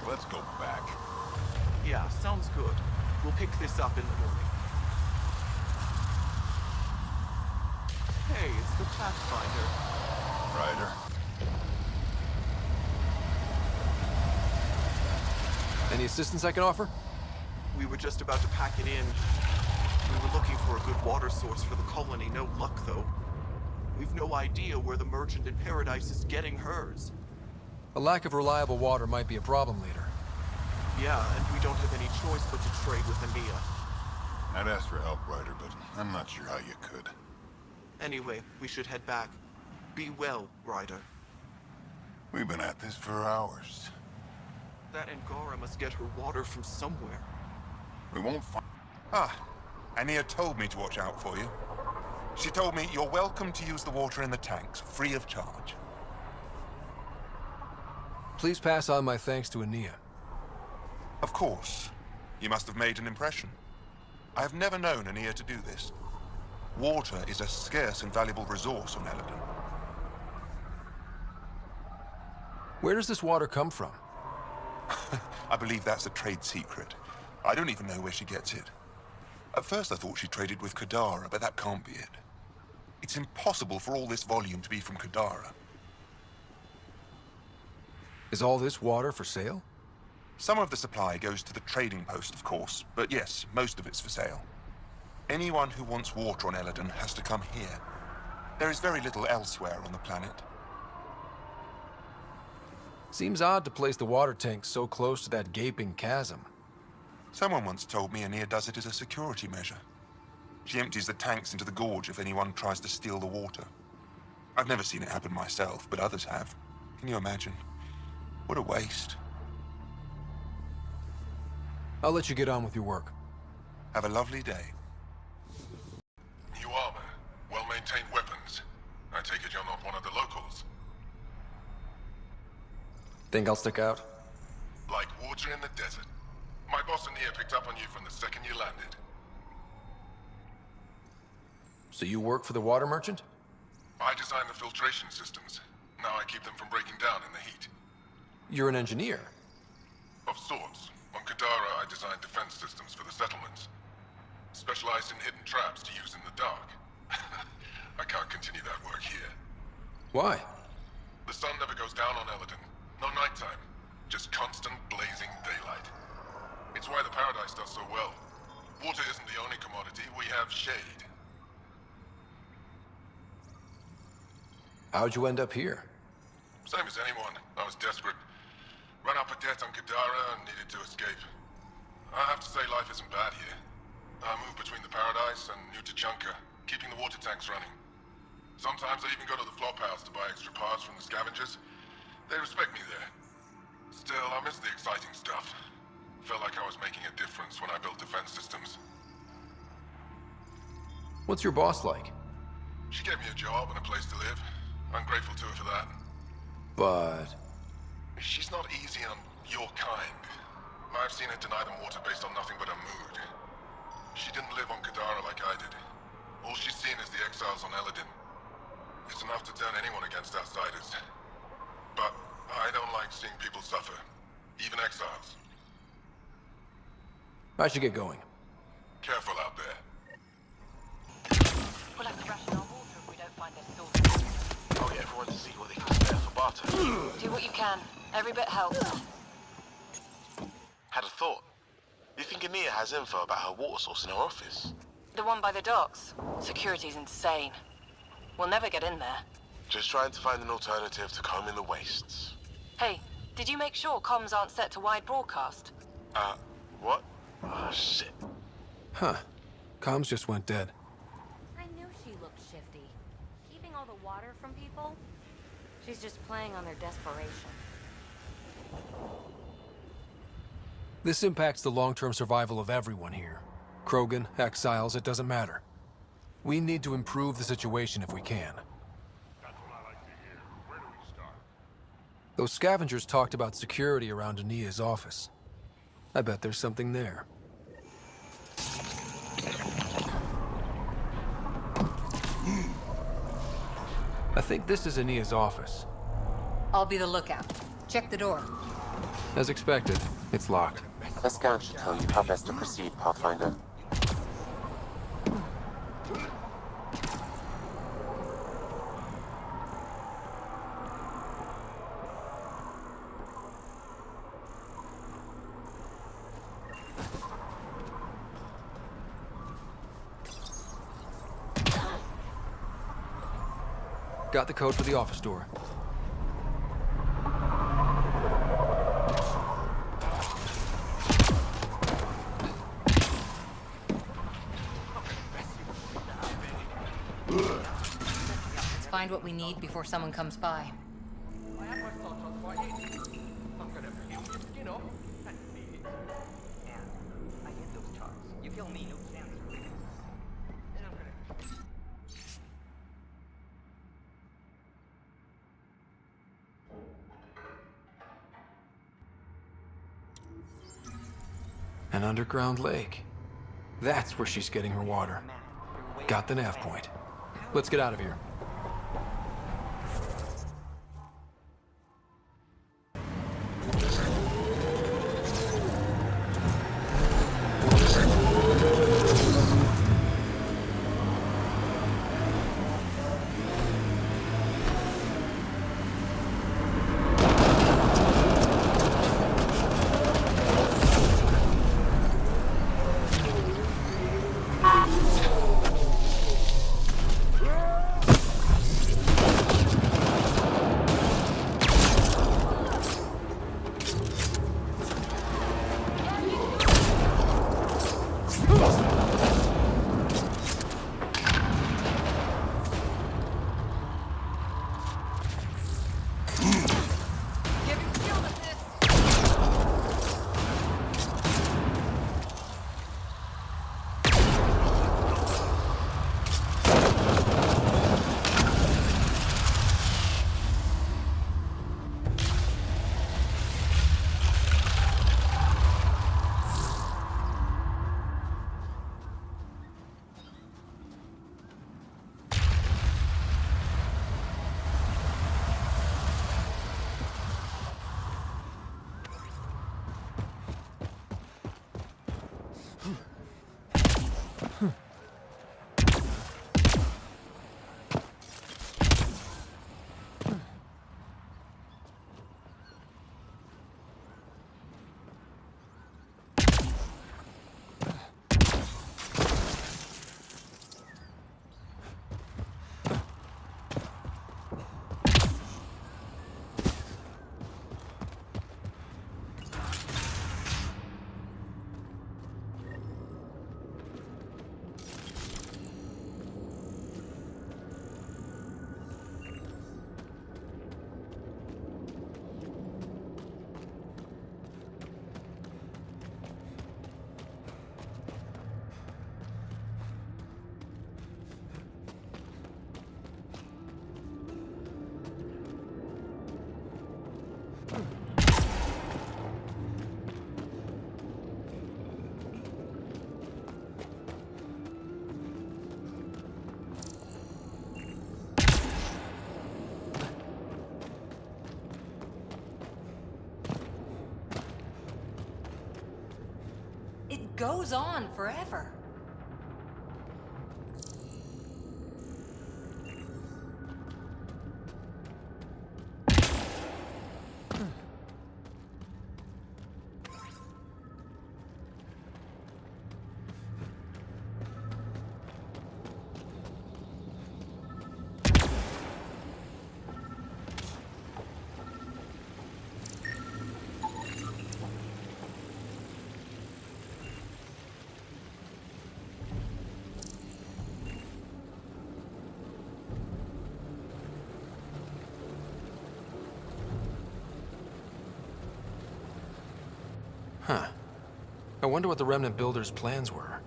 let's go back. Yeah, sounds good. We'll pick this up in the morning. Hey, it's the Pathfinder. Ryder. Any assistance I can offer? We were just about to pack it in. We were looking for a good water source for the colony. No luck, though. We've no idea where the merchant in Paradise is getting hers. A lack of reliable water might be a problem, leader. Yeah, and we don't have any choice but to trade with Annea. I'd ask for help, Ryder, but I'm not sure how you could. Anyway, we should head back. Be well, Ryder. We've been at this for hours. That Angara must get her water from somewhere. We won't find... Ah, Annea told me to watch out for you. She told me you're welcome to use the water in the tanks, free of charge. Please pass on my thanks to Annea. Of course. You must have made an impression. I have never known Annea to do this. Water is a scarce and valuable resource on Elaaden. Where does this water come from? I believe that's a trade secret. I don't even know where she gets it. At first I thought she traded with Kadara, but that can't be it. It's impossible for all this volume to be from Kadara. Is all this water for sale? Some of the supply goes to the trading post, of course, but yes, most of it's for sale. Anyone who wants water on Elaaden has to come here. There is very little elsewhere on the planet. Seems odd to place the water tank so close to that gaping chasm. Someone once told me Annea does it as a security measure. She empties the tanks into the gorge if anyone tries to steal the water. I've never seen it happen myself, but others have. Can you imagine? What a waste. I'll let you get on with your work. Have a lovely day. New armor, well-maintained weapons. I take it you're not one of the locals. Think I'll stick out? Like water in the desert. My boss Annea picked up on you from the second you landed. So you work for the water merchant? I designed the filtration systems. Now I keep them from breaking down in the heat. You're an engineer. Of sorts. On Kadara, I designed defense systems for the settlements. Specialized in hidden traps to use in the dark. I can't continue that work here. Why? The sun never goes down on Elaaden. No nighttime. Just constant blazing daylight. It's why the Paradise does so well. Water isn't the only commodity. We have shade. How'd you end up here? Same as anyone. I was desperate. Ran up a debt on Kadara and needed to escape. I have to say life isn't bad here. I moved between the Paradise and New Tachanka, keeping the water tanks running. Sometimes I even go to the Flophouse to buy extra parts from the scavengers. They respect me there. Still, I miss the exciting stuff. Felt like I was making a difference when I built defense systems. What's your boss like? She gave me a job and a place to live. I'm grateful to her for that. But... She's not easy on your kind. I've seen her deny them water based on nothing but her mood. She didn't live on Kadara like I did. All she's seen is the exiles on Elaaden. It's enough to turn anyone against outsiders. But I don't like seeing people suffer, even exiles. I should get going. Careful out there. We'll have to ration our water if we don't find their source. I'll get everyone to see what they can spare for barter. Do what you can. Every bit helps. Had a thought. You think Annea has info about her water source in her office? The one by the docks. Security's insane. We'll never get in there. Just trying to find an alternative to combing the wastes. Hey, did you make sure comms aren't set to wide broadcast? What? Oh, shit. Huh. Comms just went dead. I knew she looked shifty. Keeping all the water from people? She's just playing on their desperation. This impacts the long-term survival of everyone here. Krogan, exiles, it doesn't matter. We need to improve the situation if we can. That's what I like to hear. Where do we start? Those scavengers talked about security around Annea's office. I bet there's something there. I think this is Annea's office. I'll be the lookout. Check the door. As expected, it's locked. The scout should tell you how best to proceed, Pathfinder. Got the code for the office door. Let's find what we need before someone comes by. An underground lake. That's where she's getting her water. Got the nav point. Let's get out of here. It goes on forever. Huh. I wonder what the Remnant builders' plans were.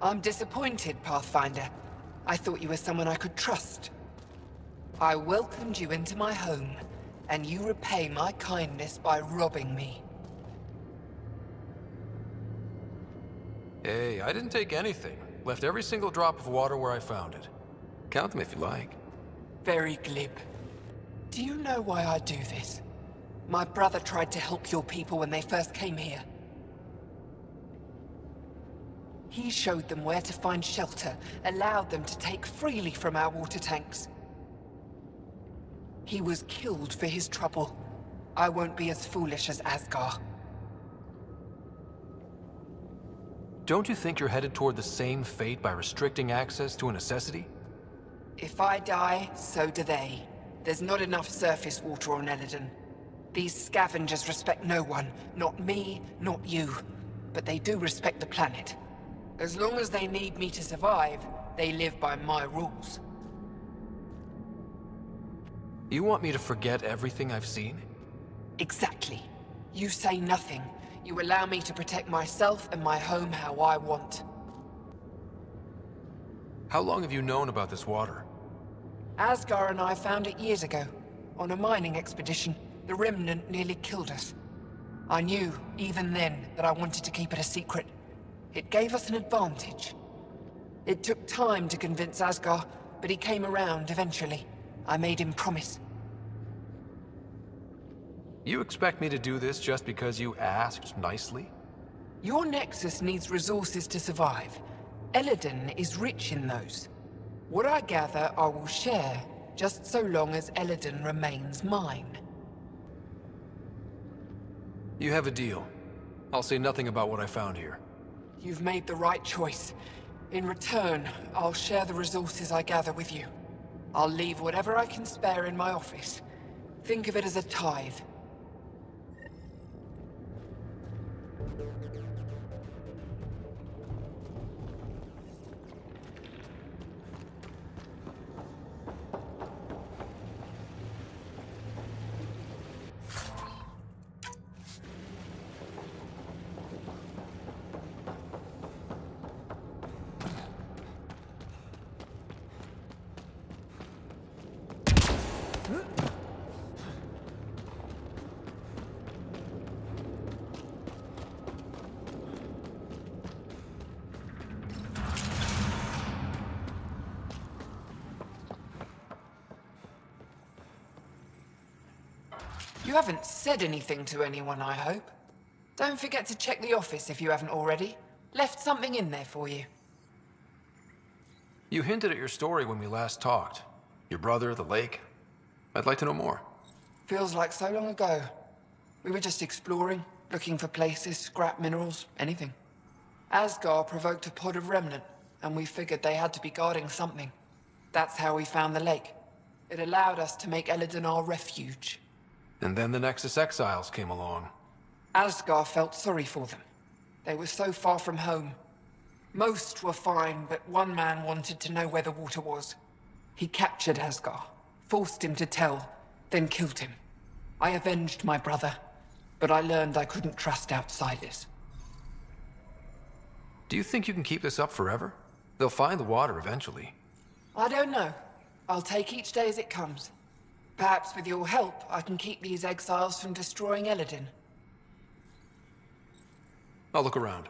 I'm disappointed, Pathfinder. I thought you were someone I could trust. I welcomed you into my home, and you repay my kindness by robbing me. Hey, I didn't take anything. Left every single drop of water where I found it. Count them if you like. Very glib. Do you know why I do this? My brother tried to help your people when they first came here. He showed them where to find shelter, allowed them to take freely from our water tanks. He was killed for his trouble. I won't be as foolish as Asgar. Don't you think you're headed toward the same fate by restricting access to a necessity? If I die, so do they. There's not enough surface water on Elaaden. These scavengers respect no one. Not me, not you. But they do respect the planet. As long as they need me to survive, they live by my rules. You want me to forget everything I've seen? Exactly. You say nothing. You allow me to protect myself and my home how I want. How long have you known about this water? Asgar and I found it years ago, on a mining expedition. The Remnant nearly killed us. I knew, even then, that I wanted to keep it a secret. It gave us an advantage. It took time to convince Asgar, but he came around eventually. I made him promise. You expect me to do this just because you asked nicely? Your Nexus needs resources to survive. Elaaden is rich in those. What I gather, I will share, just so long as Elaaden remains mine. You have a deal. I'll say nothing about what I found here. You've made the right choice. In return, I'll share the resources I gather with you. I'll leave whatever I can spare in my office. Think of it as a tithe. You haven't said anything to anyone, I hope. Don't forget to check the office if you haven't already. Left something in there for you. You hinted at your story when we last talked. Your brother, the lake. I'd like to know more. Feels like so long ago. We were just exploring, looking for places, scrap minerals, anything. Asgar provoked a pod of Remnant, and we figured they had to be guarding something. That's how we found the lake. It allowed us to make Elaaden our refuge. And then the Nexus exiles came along. Asgar felt sorry for them. They were so far from home. Most were fine, but one man wanted to know where the water was. He captured Asgar, forced him to tell, then killed him. I avenged my brother, but I learned I couldn't trust outsiders. Do you think you can keep this up forever? They'll find the water eventually. I don't know. I'll take each day as it comes. Perhaps with your help, I can keep these exiles from destroying Elaaden. I'll look around.